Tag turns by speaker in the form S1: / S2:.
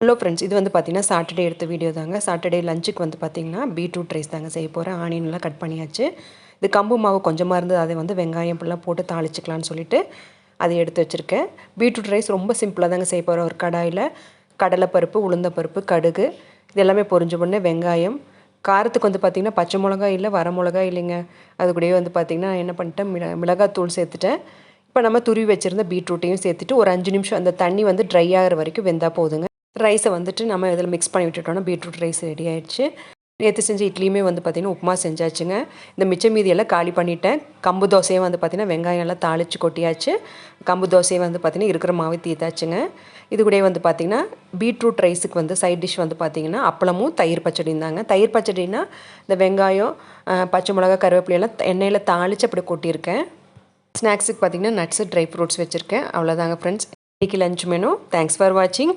S1: Hello friends, இது வந்து பார்த்தீங்கன்னா சாட்டர்டே எடுத்த வீடியோ தாங்க. சாட்டர்டே லஞ்சுக்கு வந்து பார்த்தீங்கன்னா பீட்ரூட் ரைஸ் தாங்க செய்ய போகிறேன். ஆனியன்லாம் கட் பண்ணியாச்சு. இது கம்பு மாவு கொஞ்சமாக இருந்தது, அதை வந்து வெங்காயம் இப்படிலாம் போட்டு தாளிச்சிக்கலான்னு சொல்லிட்டு அதை எடுத்து வச்சுருக்கேன். பீட்ரூட் ரைஸ் ரொம்ப சிம்பிளாக தாங்க செய்ய போகிறேன். ஒரு கடாயில் கடலைப்பருப்பு, உளுந்தப்பருப்பு, கடுகு இது எல்லாமே பொரிஞ்ச உடனே வெங்காயம், காரத்துக்கு வந்து பார்த்திங்கன்னா பச்சை மிளகாய் இல்லை வர மிளகாய் இல்லைங்க. அது கூடயே வந்து பார்த்திங்கன்னா என்ன பண்ணிட்டேன், மிளகாத்தூள் சேர்த்துட்டேன். இப்போ நம்ம துருவி வச்சுருந்த பீட்ரூட்டையும் சேர்த்துட்டு ஒரு 5 நிமிஷம் அந்த தண்ணி வந்து ட்ரை ஆகிற வரைக்கும் வெந்தால் போதுங்க. ரைஸை வந்துட்டு நம்ம இதில் மிக்ஸ் பண்ணி விட்டுட்டோன்னா பீட்ரூட் ரைஸ் ரெடி ஆகிடுச்சு. நேற்று செஞ்ச இட்லியுமே வந்து பார்த்திங்கன்னா உப்புமா செஞ்சாச்சுங்க. இந்த மிச்ச மீதியெல்லாம் காலி பண்ணிட்டேன். கம்பு தோசையும் வந்து பார்த்திங்கன்னா வெங்காயம் எல்லாம் தாளித்து கொட்டியாச்சு. கம்பு தோசையை வந்து பார்த்திங்கன்னா இருக்கிற மாவு தீத்தாச்சுங்க. இது கூட வந்து பார்த்திங்கன்னா பீட்ரூட் ரைஸுக்கு வந்து சைட் டிஷ் வந்து பார்த்திங்கன்னா அப்பளமும் தயிர் பச்சடியும் தாங்க. தயிர் பச்சடினா இந்த வெங்காயம், பச்சை மிளகா, கருவேப்பிலையெல்லாம் எண்ணெயில் தாளித்து அப்படி கொட்டியிருக்கேன். ஸ்நாக்ஸுக்கு பார்த்திங்கன்னா நட்ஸு, ட்ரை ஃப்ரூட்ஸ் வச்சுருக்கேன். அவ்வளோதாங்க ஃப்ரெண்ட்ஸ், இன்றைக்கி லஞ்ச் மெனு. தேங்க்ஸ் ஃபார் வாட்சிங்.